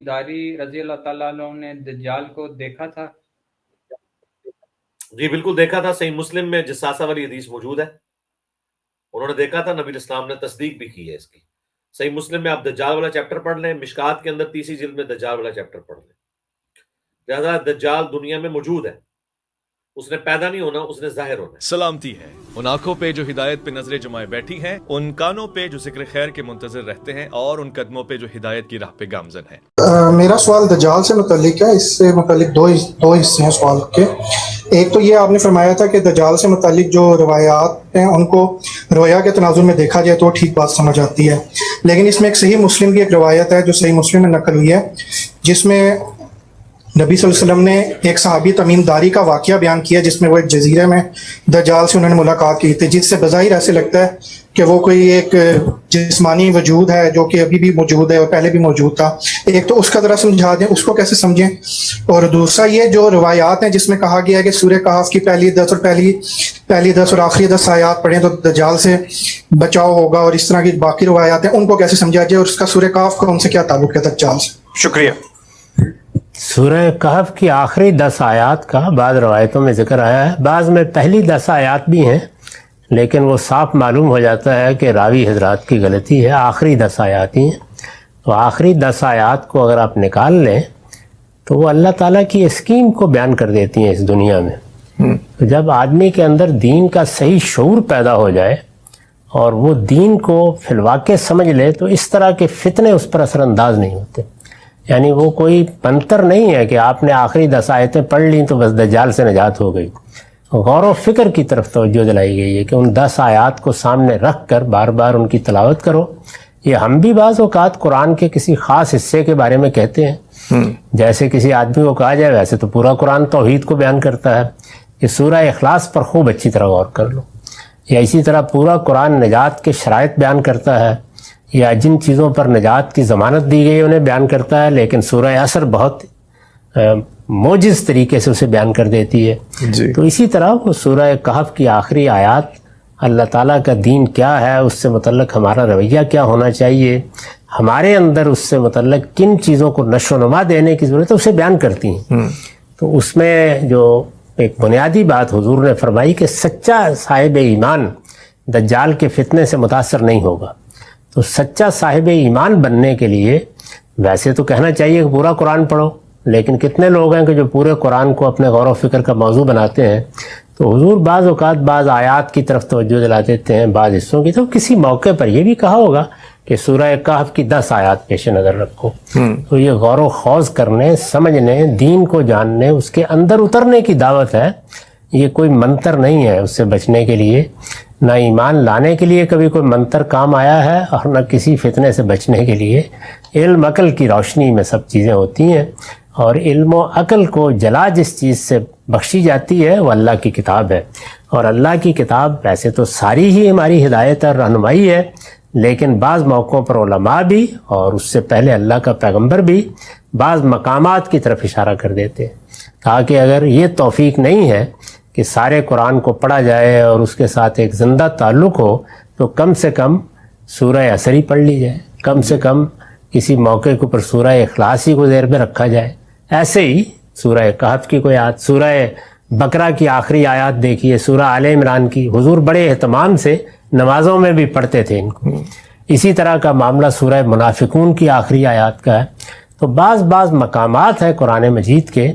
داری رضی اللہ تعالیٰ عنہ نے دجال کو دیکھا تھا؟ جی بالکل دیکھا تھا، صحیح مسلم میں جساسہ والی حدیث موجود ہے، انہوں نے دیکھا تھا، نبی اسلام نے تصدیق بھی کی ہے اس کی۔ صحیح مسلم میں آپ دجال والا چیپٹر پڑھ لیں، مشکات کے اندر 30 جلد میں دجال والا چیپٹر پڑھ لیں۔ لہذا دجال دنیا میں موجود ہے، اس نے پیدا نہیں ہونا، اس نے ظاہر ہونا ہے۔ سلامتی ہے ان آنکھوں پہ جو ہدایت پہ نظریں جمائے بیٹھی ہیں، ان کانوں پہ جو ذکر خیر کے منتظر رہتے ہیں، اور ان قدموں پہ جو ہدایت کی راہ پہ گامزن ہیں۔ میرا سوال دجال سے متعلق ہے، اس سے متعلق دو حصے ہیں سوال کے۔ ایک تو یہ آپ نے فرمایا تھا کہ دجال سے متعلق جو روایات ہیں ان کو رویا کے تناظر میں دیکھا جائے تو ٹھیک بات سمجھ آتی ہے، لیکن اس میں ایک صحیح مسلم کی ایک روایت ہے جو صحیح مسلم میں نقل ہوئی ہے، جس میں نبی صلی اللہ علیہ وسلم نے ایک صحابی تمیم داری کا واقعہ بیان کیا جس میں وہ ایک جزیرے میں دجال سے انہوں نے ملاقات کی تھی، جس سے بظاہر ایسے لگتا ہے کہ وہ کوئی ایک جسمانی وجود ہے جو کہ ابھی بھی موجود ہے اور پہلے بھی موجود تھا۔ ایک تو اس کا ذرا سمجھا دیں، اس کو کیسے سمجھیں، اور دوسرا یہ جو روایات ہیں جس میں کہا گیا ہے کہ سورہ کہف کی پہلی 10 اور آخری 10 آیات پڑھیں تو دجال سے بچاؤ ہوگا، اور اس طرح کی باقی روایات ہیں، ان کو کیسے سمجھا جائے، اور اس کا سورہ کہف کا ان سے کیا تعلق ہے دجال سے؟ شکریہ۔ سورہ کہف کی آخری 10 آیات کا بعض روایتوں میں ذکر آیا ہے، بعض میں پہلی 10 آیات بھی ہیں، لیکن وہ صاف معلوم ہو جاتا ہے کہ راوی حضرات کی غلطی ہے، آخری 10 آیات ہی ہیں۔ تو آخری 10 آیات کو اگر آپ نکال لیں تو وہ اللہ تعالیٰ کی اسکیم کو بیان کر دیتی ہیں اس دنیا میں۔ تو جب آدمی کے اندر دین کا صحیح شعور پیدا ہو جائے اور وہ دین کو فی الواقع سمجھ لے تو اس طرح کے فتنے اس پر اثر انداز نہیں ہوتے۔ یعنی وہ کوئی منتر نہیں ہے کہ آپ نے آخری 10 آیتیں پڑھ لیں تو بس دجال سے نجات ہو گئی۔ غور و فکر کی طرف توجہ دلائی گئی ہے کہ ان 10 آیات کو سامنے رکھ کر بار بار ان کی تلاوت کرو۔ یہ ہم بھی بعض اوقات قرآن کے کسی خاص حصے کے بارے میں کہتے ہیں، جیسے کسی آدمی کو کہا جائے ویسے تو پورا قرآن توحید کو بیان کرتا ہے کہ سورہ اخلاص پر خوب اچھی طرح غور کر لو، یا اسی طرح پورا قرآن نجات کے شرائط بیان کرتا ہے، یا جن چیزوں پر نجات کی ضمانت دی گئی انہیں بیان کرتا ہے، لیکن سورہ عصر بہت موجز طریقے سے اسے بیان کر دیتی ہے۔ جی۔ تو اسی طرح وہ سورہ کہف کی آخری آیات اللہ تعالیٰ کا دین کیا ہے، اس سے متعلق ہمارا رویہ کیا ہونا چاہیے، ہمارے اندر اس سے متعلق کن چیزوں کو نشو و نما دینے کی ضرورت ہے، اسے بیان کرتی ہیں۔ تو اس میں جو ایک بنیادی بات حضور نے فرمائی کہ سچا صاحب ایمان دجال کے فتنے سے متاثر نہیں ہوگا۔ تو سچا صاحب ایمان بننے کے لیے ویسے تو کہنا چاہیے کہ پورا قرآن پڑھو، لیکن کتنے لوگ ہیں کہ جو پورے قرآن کو اپنے غور و فکر کا موضوع بناتے ہیں؟ تو حضور بعض اوقات بعض آیات کی طرف توجہ دلا دیتے ہیں، بعض حصوں کی۔ تو کسی موقع پر یہ بھی کہا ہوگا کہ سورہ کہف کی 10 آیات پیش نظر رکھو۔ تو یہ غور و خوض کرنے، سمجھنے، دین کو جاننے، اس کے اندر اترنے کی دعوت ہے، یہ کوئی منتر نہیں ہے اس سے بچنے کے لیے، نہ ایمان لانے کے لیے کبھی کوئی منتر کام آیا ہے، اور نہ کسی فتنے سے بچنے کے لیے۔ علم عقل کی روشنی میں سب چیزیں ہوتی ہیں، اور علم و عقل کو جلا جس چیز سے بخشی جاتی ہے وہ اللہ کی کتاب ہے، اور اللہ کی کتاب ویسے تو ساری ہی ہماری ہدایت اور رہنمائی ہے، لیکن بعض موقعوں پر علماء بھی اور اس سے پہلے اللہ کا پیغمبر بھی بعض مقامات کی طرف اشارہ کر دیتے ہیں، تاکہ اگر یہ توفیق نہیں ہے کہ سارے قرآن کو پڑھا جائے اور اس کے ساتھ ایک زندہ تعلق ہو، تو کم سے کم سورہ عصر ہی پڑھ لی جائے، کم سے کم کسی موقع کے اوپر سورہ اخلاص ہی کو ذہن میں رکھا جائے۔ ایسے ہی سورہ کہف کی کوئی آیت، سورہ بقرہ کی آخری آیات دیکھیے، سورہ آل عمران کی، حضور بڑے اہتمام سے نمازوں میں بھی پڑھتے تھے ان کو۔ اسی طرح کا معاملہ سورہ منافقون کی آخری آیات کا ہے۔ تو بعض مقامات ہیں قرآن مجید کے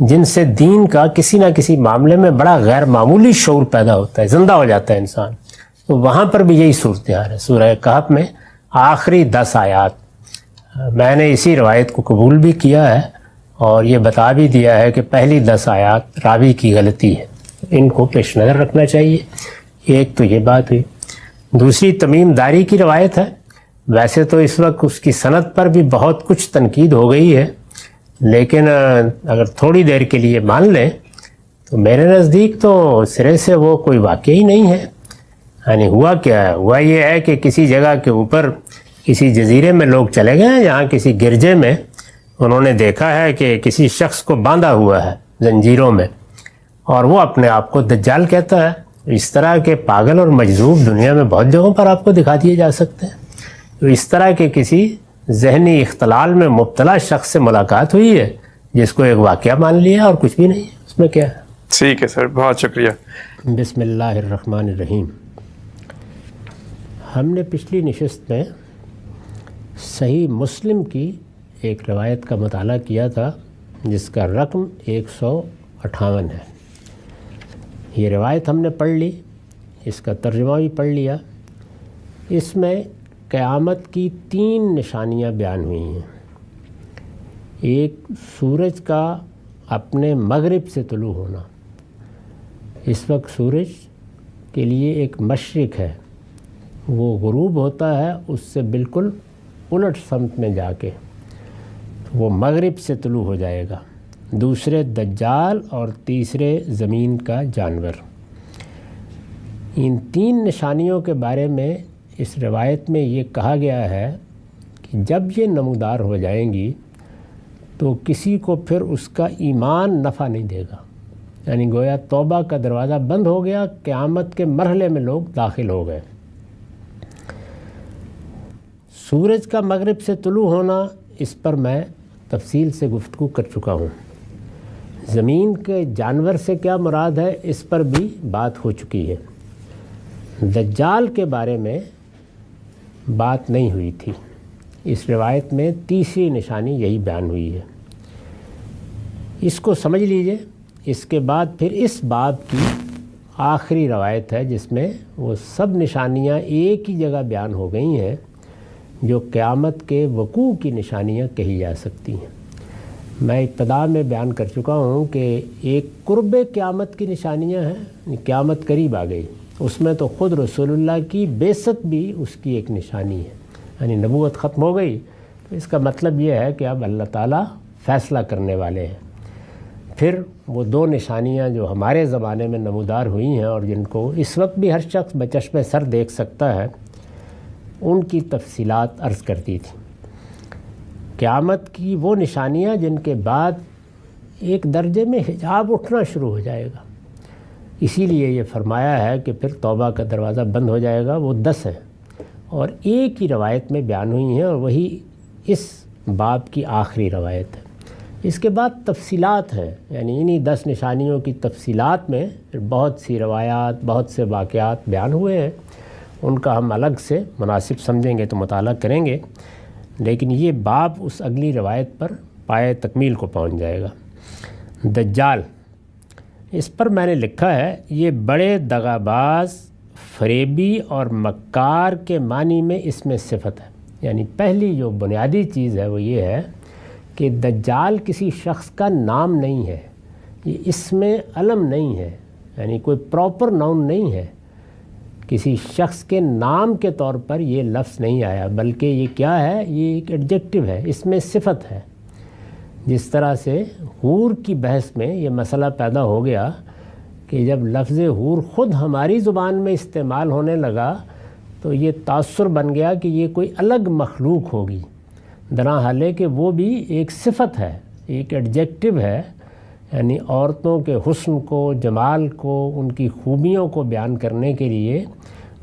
جن سے دین کا کسی نہ کسی معاملے میں بڑا غیر معمولی شعور پیدا ہوتا ہے، زندہ ہو جاتا ہے انسان۔ تو وہاں پر بھی یہی صورتحال ہے۔ سورہ کہف میں آخری 10 آیات، میں نے اسی روایت کو قبول بھی کیا ہے اور یہ بتا بھی دیا ہے کہ پہلی 10 آیات راوی کی غلطی ہے، ان کو پیش نظر رکھنا چاہیے۔ ایک تو یہ بات ہوئی۔ دوسری تمیم داری کی روایت ہے، ویسے تو اس وقت اس کی سند پر بھی بہت کچھ تنقید ہو گئی ہے، لیکن اگر تھوڑی دیر کے لیے مان لیں تو میرے نزدیک تو سرے سے وہ کوئی واقعہ ہی نہیں ہے۔ یعنی ہوا کیا ہے؟ ہوا یہ ہے کہ کسی جگہ کے اوپر کسی جزیرے میں لوگ چلے گئے ہیں، جہاں کسی گرجے میں انہوں نے دیکھا ہے کہ کسی شخص کو باندھا ہوا ہے زنجیروں میں، اور وہ اپنے آپ کو دجال کہتا ہے۔ اس طرح کے پاگل اور مجذوب دنیا میں بہت جگہوں پر آپ کو دکھا دیے جا سکتے ہیں۔ تو اس طرح کے کسی ذہنی اختلال میں مبتلا شخص سے ملاقات ہوئی ہے جس کو ایک واقعہ مان لیا اور کچھ بھی نہیں ہے، اس میں کیا ہے؟ ٹھیک ہے سر، بہت شکریہ۔ بسم اللہ الرحمن الرحیم۔ ہم نے پچھلی نشست میں صحیح مسلم کی ایک روایت کا مطالعہ کیا تھا جس کا رقم 158 ہے۔ یہ روایت ہم نے پڑھ لی، اس کا ترجمہ بھی پڑھ لیا۔ اس میں قیامت کی 3 نشانیاں بیان ہوئی ہیں۔ ایک سورج کا اپنے مغرب سے طلوع ہونا، اس وقت سورج کے لیے ایک مشرق ہے، وہ غروب ہوتا ہے اس سے بالکل الٹ سمت میں جا کے، وہ مغرب سے طلوع ہو جائے گا۔ دوسرے دجال، اور تیسرے زمین کا جانور۔ ان 3 نشانیوں کے بارے میں اس روایت میں یہ کہا گیا ہے کہ جب یہ نمودار ہو جائیں گی تو کسی کو پھر اس کا ایمان نفع نہیں دے گا، یعنی گویا توبہ کا دروازہ بند ہو گیا، قیامت کے مرحلے میں لوگ داخل ہو گئے۔ سورج کا مغرب سے طلوع ہونا، اس پر میں تفصیل سے گفتگو کر چکا ہوں۔ زمین کے جانور سے کیا مراد ہے، اس پر بھی بات ہو چکی ہے۔ دجال کے بارے میں بات نہیں ہوئی تھی۔ اس روایت میں تیسری نشانی یہی بیان ہوئی ہے۔ اس کو سمجھ لیجئے۔ اس کے بعد پھر اس باب کی آخری روایت ہے جس میں وہ سب نشانیاں ایک ہی جگہ بیان ہو گئی ہیں جو قیامت کے وقوع کی نشانیاں کہی جا سکتی ہیں۔ میں ابتدا میں بیان کر چکا ہوں کہ ایک قرب قیامت کی نشانیاں ہیں، قیامت قریب آ گئی، اس میں تو خود رسول اللہ کی بعثت بھی اس کی ایک نشانی ہے، یعنی نبوت ختم ہو گئی، تو اس کا مطلب یہ ہے کہ اب اللہ تعالیٰ فیصلہ کرنے والے ہیں۔ پھر وہ 2 نشانیاں جو ہمارے زمانے میں نمودار ہوئی ہیں اور جن کو اس وقت بھی ہر شخص بچشمِ سر دیکھ سکتا ہے، ان کی تفصیلات عرض کرتی تھی۔ قیامت کی وہ نشانیاں جن کے بعد ایک درجے میں حجاب اٹھنا شروع ہو جائے گا، اسی لیے یہ فرمایا ہے کہ پھر توبہ کا دروازہ بند ہو جائے گا، وہ 10 ہیں اور ایک ہی روایت میں بیان ہوئی ہیں، اور وہی اس باب کی آخری روایت ہے۔ اس کے بعد تفصیلات ہیں، یعنی انہی 10 نشانیوں کی تفصیلات میں بہت سی روایات، بہت سے واقعات بیان ہوئے ہیں، ان کا ہم الگ سے مناسب سمجھیں گے تو مطالعہ کریں گے، لیکن یہ باب اس اگلی روایت پر پائے تکمیل کو پہنچ جائے گا۔ دجال، اس پر میں نے لکھا ہے یہ بڑے دغاباز، فریبی اور مکار کے معنی میں اس میں صفت ہے، یعنی پہلی جو بنیادی چیز ہے وہ یہ ہے کہ دجال کسی شخص کا نام نہیں ہے، یہ اس میں علم نہیں ہے، یعنی کوئی پراپر ناؤن نہیں ہے، کسی شخص کے نام کے طور پر یہ لفظ نہیں آیا، بلکہ یہ کیا ہے، یہ ایک ایڈجیکٹو ہے، اس میں صفت ہے۔ جس طرح سے حور کی بحث میں یہ مسئلہ پیدا ہو گیا کہ جب لفظ حور خود ہماری زبان میں استعمال ہونے لگا تو یہ تاثر بن گیا کہ یہ کوئی الگ مخلوق ہوگی، درحالے کہ وہ بھی ایک صفت ہے، ایک ایڈجیکٹو ہے، یعنی عورتوں کے حسن کو، جمال کو، ان کی خوبیوں کو بیان کرنے کے لیے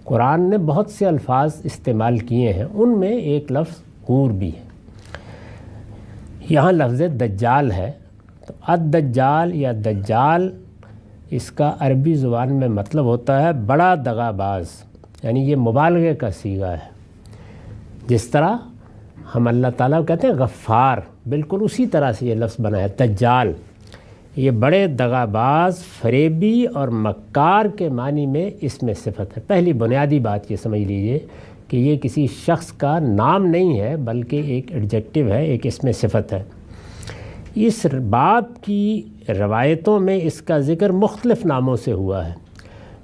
قرآن نے بہت سے الفاظ استعمال کیے ہیں، ان میں ایک لفظ حور بھی ہے۔ یہاں لفظ دجال ہے، تو الدجال یا دجال، اس کا عربی زبان میں مطلب ہوتا ہے بڑا دغاباز، یعنی یہ مبالغے کا صیغہ ہے۔ جس طرح ہم اللہ تعالیٰ کو کہتے ہیں غفار، بالکل اسی طرح سے یہ لفظ بنا ہے دجال، یہ بڑے دغاباز، فریبی اور مکار کے معنی میں اس میں صفت ہے۔ پہلی بنیادی بات یہ سمجھ لیجئے کہ یہ کسی شخص کا نام نہیں ہے بلکہ ایک ایڈجیکٹو ہے، ایک اس میں صفت ہے۔ اس باب کی روایتوں میں اس کا ذکر مختلف ناموں سے ہوا ہے،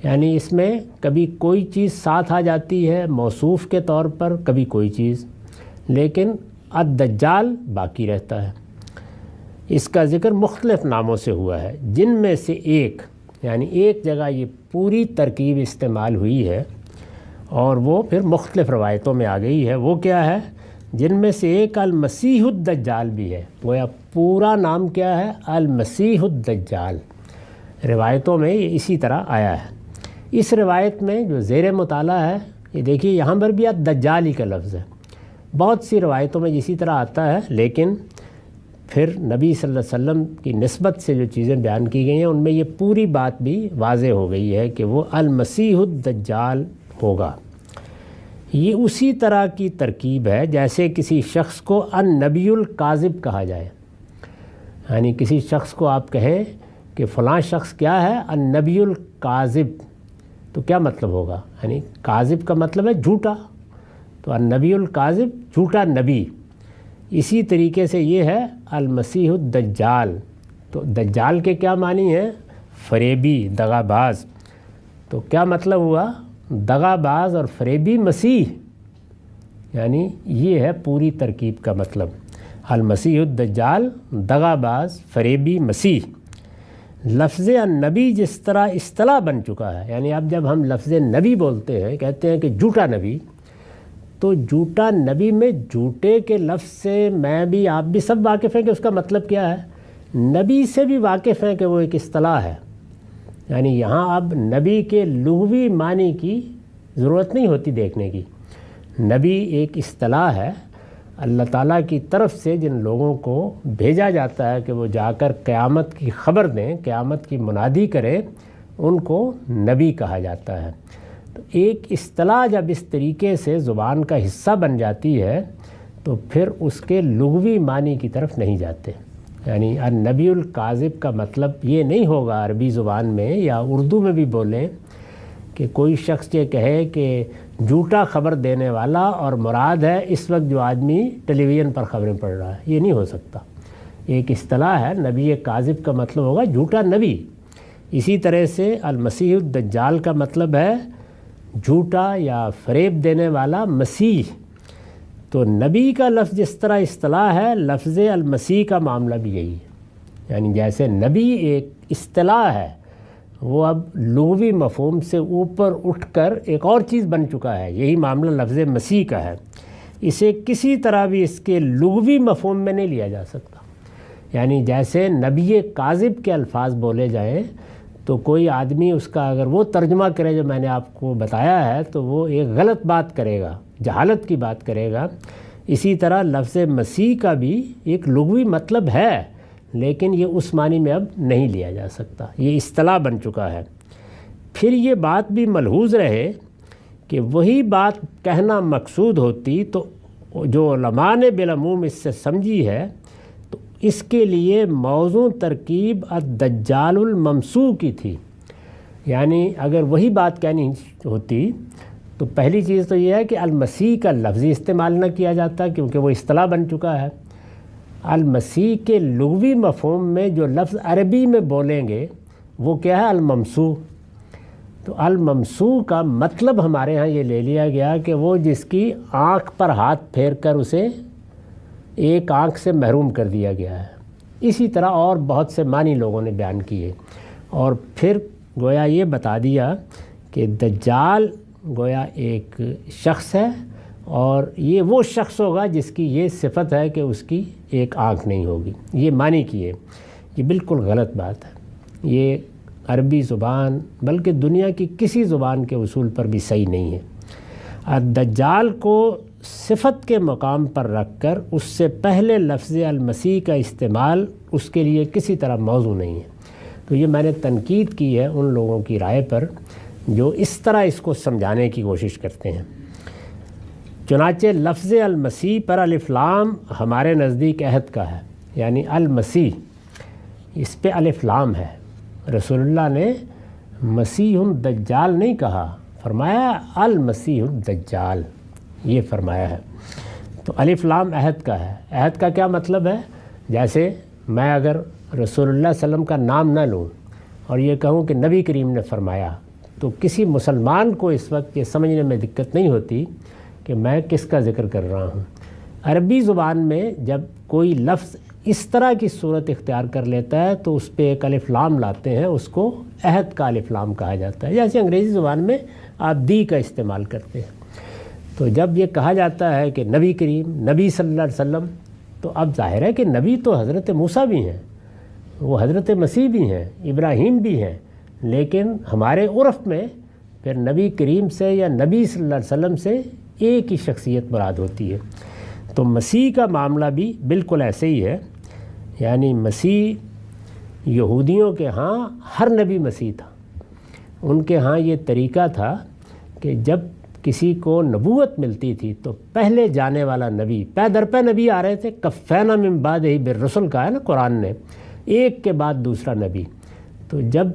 یعنی اس میں کبھی کوئی چیز ساتھ آ جاتی ہے موصوف کے طور پر، کبھی کوئی چیز، لیکن الدجال باقی رہتا ہے۔ اس کا ذکر مختلف ناموں سے ہوا ہے، جن میں سے ایک، یعنی ایک جگہ یہ پوری ترکیب استعمال ہوئی ہے اور وہ پھر مختلف روایتوں میں آ گئی ہے، وہ کیا ہے؟ جن میں سے ایک المسیح الدجال بھی ہے، گویا پورا نام کیا ہے؟ المسیح الدجال۔ روایتوں میں یہ اسی طرح آیا ہے۔ اس روایت میں جو زیر مطالعہ ہے، یہ دیکھیے یہاں پر بھی الدجال ہی کا لفظ ہے، بہت سی روایتوں میں اسی طرح آتا ہے، لیکن پھر نبی صلی اللہ علیہ وسلم کی نسبت سے جو چیزیں بیان کی گئی ہیں ان میں یہ پوری بات بھی واضح ہو گئی ہے کہ وہ المسیح الدجال ہوگا۔ یہ اسی طرح کی ترکیب ہے جیسے کسی شخص کو النبی الکاذب کہا جائے، یعنی کسی شخص کو آپ کہیں کہ فلاں شخص کیا ہے، النبی الکاذب، تو کیا مطلب ہوگا؟ یعنی کاذب کا مطلب ہے جھوٹا، تو النبی الکاذب جھوٹا نبی۔ اسی طریقے سے یہ ہے المسیح الدجال، تو دجال کے کیا معنی ہیں؟ فریبی، دغا باز۔ تو کیا مطلب ہوا؟ دغا باز اور فریبی مسیح، یعنی یہ ہے پوری ترکیب کا مطلب، المسیح الدجال، دغا باز، فریبی مسیح۔ لفظ النبی جس طرح اصطلاح بن چکا ہے، یعنی اب جب ہم لفظ نبی بولتے ہیں، کہتے ہیں کہ جھوٹا نبی، تو جھوٹا نبی میں جھوٹے کے لفظ سے میں بھی آپ بھی سب واقف ہیں کہ اس کا مطلب کیا ہے، نبی سے بھی واقف ہیں کہ وہ ایک اصطلاح ہے۔ یعنی یہاں اب نبی کے لغوی معنی کی ضرورت نہیں ہوتی دیکھنے کی، نبی ایک اصطلاح ہے اللہ تعالیٰ کی طرف سے جن لوگوں کو بھیجا جاتا ہے کہ وہ جا کر قیامت کی خبر دیں، قیامت کی منادی کریں، ان کو نبی کہا جاتا ہے۔ تو ایک اصطلاح جب اس طریقے سے زبان کا حصہ بن جاتی ہے تو پھر اس کے لغوی معنی کی طرف نہیں جاتے، یعنی النبی الکاذب کا مطلب یہ نہیں ہوگا عربی زبان میں یا اردو میں بھی بولیں کہ کوئی شخص یہ کہے کہ جھوٹا خبر دینے والا اور مراد ہے اس وقت جو آدمی ٹیلی ویژن پر خبریں پڑھ رہا ہے، یہ نہیں ہو سکتا۔ ایک اصطلاح ہے، نبی کاذب کا مطلب ہوگا جھوٹا نبی۔ اسی طرح سے المسیح الدجال کا مطلب ہے جھوٹا یا فریب دینے والا مسیح۔ تو نبی کا لفظ جس طرح اصطلاح ہے، لفظ المسیح کا معاملہ بھی یہی ہے، یعنی جیسے نبی ایک اصطلاح ہے، وہ اب لغوی مفہوم سے اوپر اٹھ کر ایک اور چیز بن چکا ہے، یہی معاملہ لفظ مسیح کا ہے۔ اسے کسی طرح بھی اس کے لغوی مفہوم میں نہیں لیا جا سکتا، یعنی جیسے نبی کاذب کے الفاظ بولے جائیں تو کوئی آدمی اس کا اگر وہ ترجمہ کرے جو میں نے آپ کو بتایا ہے تو وہ ایک غلط بات کرے گا، جہالت کی بات کرے گا۔ اسی طرح لفظ مسیح کا بھی ایک لغوی مطلب ہے، لیکن یہ اس معنی میں اب نہیں لیا جا سکتا، یہ اصطلاح بن چکا ہے۔ پھر یہ بات بھی ملحوظ رہے کہ وہی بات کہنا مقصود ہوتی تو جو علماء نے بالعموم اس سے سمجھی ہے تو اس کے لیے موضوع ترکیب الدجال الممسوح کی تھی، یعنی اگر وہی بات کہنی ہوتی تو پہلی چیز تو یہ ہے کہ المسیح کا لفظی استعمال نہ کیا جاتا کیونکہ وہ اصطلاح بن چکا ہے۔ المسیح کے لغوی مفہوم میں جو لفظ عربی میں بولیں گے وہ کیا ہے؟ الممسوح۔ تو الممسوح کا مطلب ہمارے ہاں یہ لے لیا گیا کہ وہ جس کی آنکھ پر ہاتھ پھیر کر اسے ایک آنکھ سے محروم کر دیا گیا ہے۔ اسی طرح اور بہت سے معنی لوگوں نے بیان کیے، اور پھر گویا یہ بتا دیا کہ دجال گویا ایک شخص ہے اور یہ وہ شخص ہوگا جس کی یہ صفت ہے کہ اس کی ایک آنکھ نہیں ہوگی۔ یہ معنی کیے، یہ بالکل غلط بات ہے، یہ عربی زبان بلکہ دنیا کی کسی زبان کے اصول پر بھی صحیح نہیں ہے۔ دجال کو صفت کے مقام پر رکھ کر اس سے پہلے لفظ المسیح کا استعمال اس کے لیے کسی طرح موضوع نہیں ہے۔ تو یہ میں نے تنقید کی ہے ان لوگوں کی رائے پر جو اس طرح اس کو سمجھانے کی کوشش کرتے ہیں۔ چنانچہ لفظ المسیح پر الف لام ہمارے نزدیک عہد کا ہے، یعنی المسیح اس پہ الف لام ہے۔ رسول اللہ نے مسیح الدجال نہیں کہا، فرمایا المسیح الدجال، یہ فرمایا ہے۔ تو الف لام عہد کا ہے۔ عہد کا کیا مطلب ہے؟ جیسے میں اگر رسول اللہ صلی اللہ علیہ وسلم کا نام نہ لوں اور یہ کہوں کہ نبی کریم نے فرمایا، تو کسی مسلمان کو اس وقت یہ سمجھنے میں دقت نہیں ہوتی کہ میں کس کا ذکر کر رہا ہوں۔ عربی زبان میں جب کوئی لفظ اس طرح کی صورت اختیار کر لیتا ہے تو اس پہ ایک الف لام لاتے ہیں، اس کو عہد کا الف لام کہا جاتا ہے، جیسے انگریزی زبان میں آپ دی کا استعمال کرتے ہیں۔ تو جب یہ کہا جاتا ہے کہ نبی کریم، نبی صلی اللہ علیہ وسلم، تو اب ظاہر ہے کہ نبی تو حضرت موسیٰ بھی ہیں، وہ حضرت مسیح بھی ہیں، ابراہیم بھی ہیں، لیکن ہمارے عرف میں پھر نبی کریم سے یا نبی صلی اللہ علیہ وسلم سے ایک ہی شخصیت مراد ہوتی ہے۔ تو مسیح کا معاملہ بھی بالکل ایسے ہی ہے، یعنی مسیح یہودیوں کے ہاں ہر نبی مسیح تھا، ان کے ہاں یہ طریقہ تھا کہ جب کسی کو نبوت ملتی تھی تو پہلے جانے والا نبی، پے در پے نبی آ رہے تھے، کفینا من بعدہ بالرسل کہا ہے نا قرآن نے، ایک کے بعد دوسرا نبی، تو جب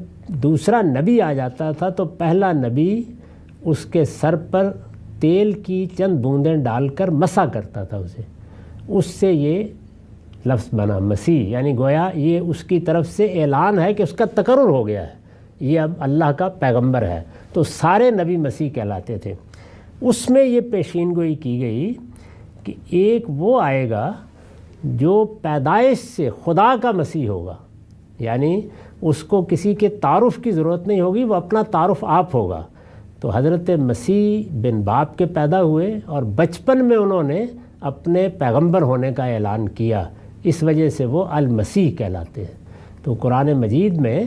دوسرا نبی آ جاتا تھا تو پہلا نبی اس کے سر پر تیل کی چند بوندیں ڈال کر مسا کرتا تھا اسے، اس سے یہ لفظ بنا مسیح، یعنی گویا یہ اس کی طرف سے اعلان ہے کہ اس کا تقرر ہو گیا ہے، یہ اب اللہ کا پیغمبر ہے، تو سارے نبی مسیح کہلاتے تھے۔ اس میں یہ پیشین گوئی کی گئی کہ ایک وہ آئے گا جو پیدائش سے خدا کا مسیح ہوگا، یعنی اس کو کسی کے تعارف کی ضرورت نہیں ہوگی، وہ اپنا تعارف آپ ہوگا۔ تو حضرت مسیح بن باپ کے پیدا ہوئے اور بچپن میں انہوں نے اپنے پیغمبر ہونے کا اعلان کیا، اس وجہ سے وہ المسیح کہلاتے ہیں۔ تو قرآن مجید میں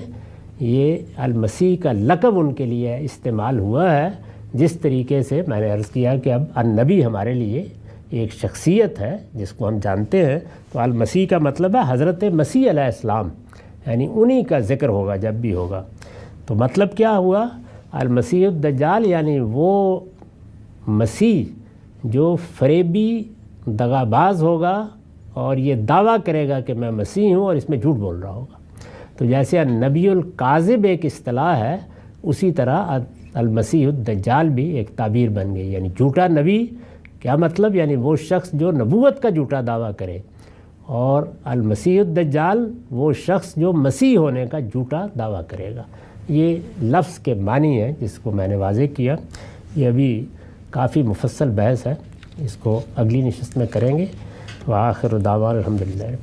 یہ المسیح کا لقب ان کے لیے استعمال ہوا ہے، جس طریقے سے میں نے عرض کیا کہ اب النبی ہمارے لیے ایک شخصیت ہے جس کو ہم جانتے ہیں، تو المسیح کا مطلب ہے حضرت مسیح علیہ السلام، یعنی انہی کا ذکر ہوگا جب بھی ہوگا۔ تو مطلب کیا ہوا؟ المسیح الدجال یعنی وہ مسیح جو فریبی دغا باز ہوگا اور یہ دعویٰ کرے گا کہ میں مسیح ہوں اور اس میں جھوٹ بول رہا ہوگا۔ تو جیسے النبی الکاذب ایک اصطلاح ہے، اسی طرح المسیح الدجال بھی ایک تعبیر بن گئی، یعنی جھوٹا نبی۔ کیا مطلب؟ یعنی وہ شخص جو نبوت کا جھوٹا دعویٰ کرے، اور المسیح الدجال وہ شخص جو مسیح ہونے کا جھوٹا دعویٰ کرے گا۔ یہ لفظ کے معنی ہے جس کو میں نے واضح کیا۔ یہ ابھی کافی مفصل بحث ہے، اس کو اگلی نشست میں کریں گے۔ وآخر دعوانا الحمدللہ۔